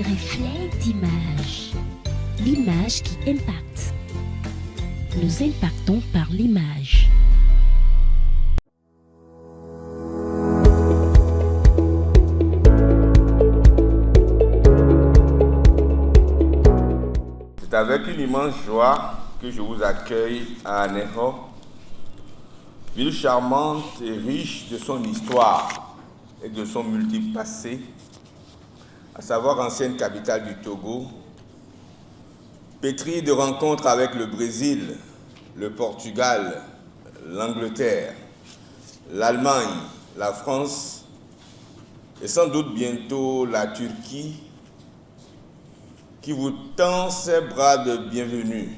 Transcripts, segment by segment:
reflet d'image. L'image qui impacte. Nous impactons par l'image. C'est avec une immense joie que je vous accueille à Aného, ville charmante et riche de son histoire et de son multiple passé, à savoir ancienne capitale du Togo, pétrie de rencontres avec le Brésil, le Portugal, l'Angleterre, l'Allemagne, la France et sans doute bientôt la Turquie, qui vous tend ses bras de bienvenue.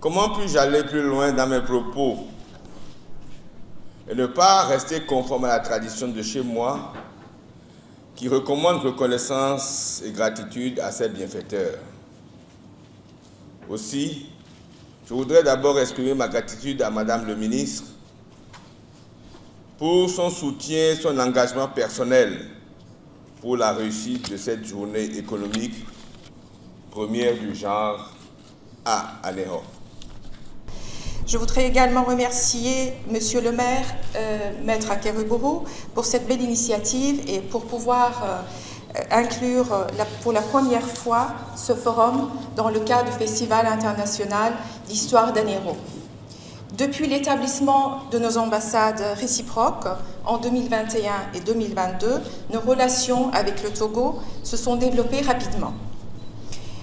Comment puis-je aller plus loin dans mes propos et ne pas rester conforme à la tradition de chez moi qui recommande reconnaissance et gratitude à ses bienfaiteurs. Aussi, je voudrais d'abord exprimer ma gratitude à Madame le ministre pour son soutien et son engagement personnel pour la réussite de cette journée économique première du genre à Aného. Je voudrais également remercier Monsieur le maire, Maître Akereboro, pour cette belle initiative et pour pouvoir inclure pour la première fois ce forum dans le cadre du Festival international d'histoire d'Aného. Depuis l'établissement de nos ambassades réciproques en 2021 et 2022, nos relations avec le Togo se sont développées rapidement.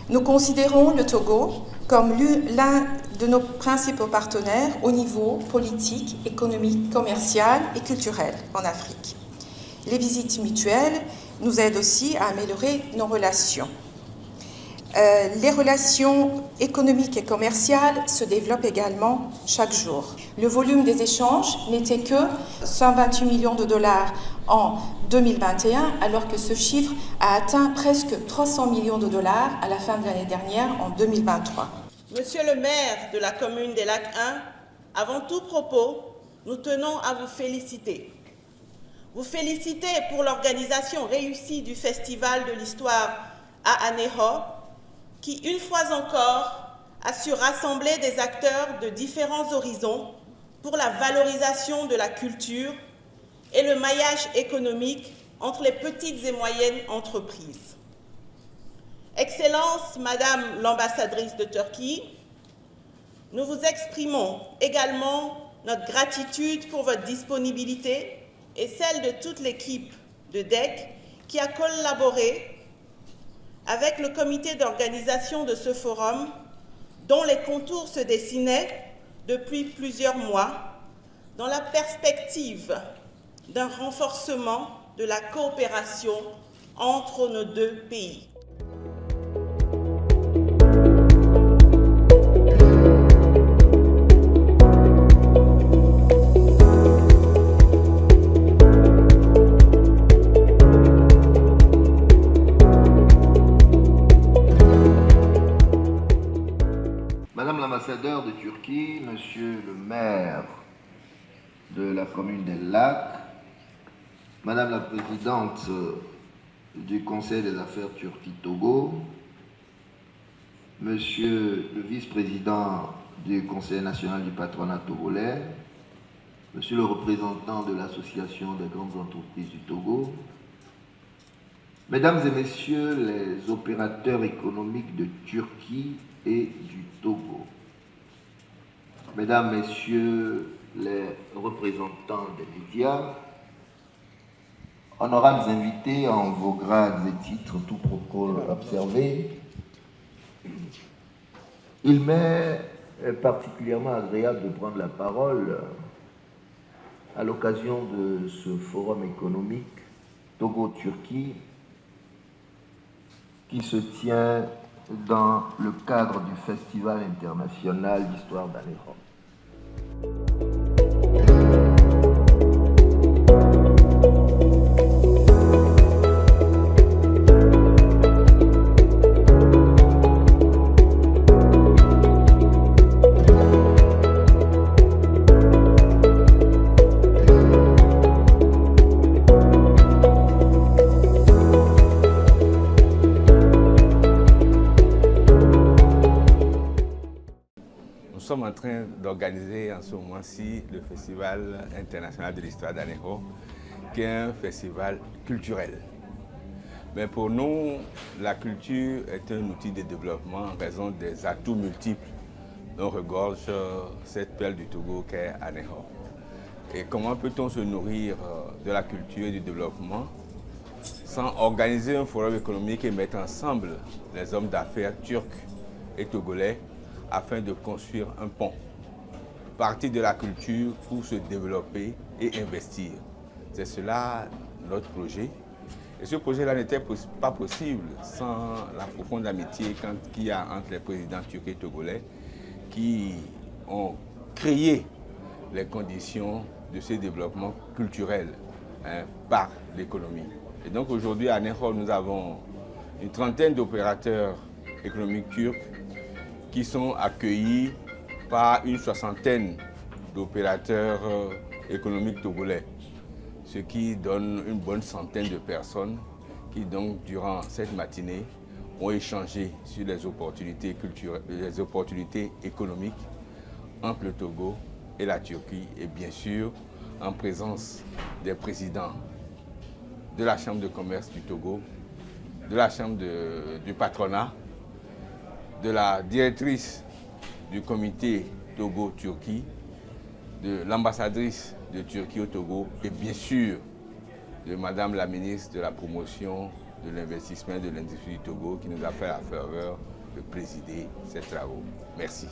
Nous considérons le Togo comme l'un de nos principaux partenaires au niveau politique, économique, commercial et culturel en Afrique. Les visites mutuelles nous aident aussi à améliorer nos relations. Les relations économiques et commerciales se développent également chaque jour. Le volume des échanges n'était que 128 millions de dollars en 2021, alors que ce chiffre a atteint presque 300 millions de dollars à la fin de l'année dernière, en 2023. Monsieur le maire de la commune des Lacs 1, avant tout propos, nous tenons à vous féliciter. Vous féliciter pour l'organisation réussie du Festival de l'Histoire à Aného, qui, une fois encore, a su rassembler des acteurs de différents horizons pour la valorisation de la culture et le maillage économique entre les petites et moyennes entreprises. Excellence, Madame l'ambassadrice de Turquie, nous vous exprimons également notre gratitude pour votre disponibilité et celle de toute l'équipe de DEC qui a collaboré avec le comité d'organisation de ce forum, dont les contours se dessinaient depuis plusieurs mois, dans la perspective d'un renforcement de la coopération entre nos deux pays. Madame l'ambassadeur de Turquie, Monsieur le maire de la commune des Lacs, Madame la présidente du Conseil des affaires Turquie-Togo, Monsieur le vice-président du Conseil national du patronat togolais, Monsieur le représentant de l'Association des grandes entreprises du Togo, Mesdames et Messieurs les opérateurs économiques de Turquie et du Togo, Mesdames, Messieurs les représentants des médias, honorables invités en vos grades et titres, tout protocole observé, il m'est particulièrement agréable de prendre la parole à l'occasion de ce forum économique Togo-Turquie qui se tient dans le cadre du Festival international d'histoire d'Aného. d'organiser en ce moment-ci le Festival international de l'histoire d'Anéro, qui est un festival culturel. Mais pour nous, la culture est un outil de développement en raison des atouts multiples dont regorge cette perle du Togo qu'est Anéro. Et comment peut-on se nourrir de la culture et du développement sans organiser un forum économique et mettre ensemble les hommes d'affaires turcs et togolais afin de construire un pont, partir de la culture pour se développer et investir. C'est cela notre projet. Et ce projet-là n'était pas possible sans la profonde amitié qu'il y a entre les présidents turcs et togolais qui ont créé les conditions de ce développement culturel par l'économie. Et donc aujourd'hui à Anéro, nous avons une trentaine d'opérateurs économiques turcs qui sont accueillis par une soixantaine d'opérateurs économiques togolais, ce qui donne une bonne centaine de personnes qui donc durant cette matinée ont échangé sur les opportunités culturelles, les opportunités économiques entre le Togo et la Turquie et bien sûr en présence des présidents de la Chambre de commerce du Togo, de la Chambre du patronat, de la directrice du comité Togo-Turquie, de l'ambassadrice de Turquie au Togo et bien sûr de Madame la ministre de la promotion, de l'investissement et de l'industrie du Togo qui nous a fait la faveur de présider ces travaux. Merci.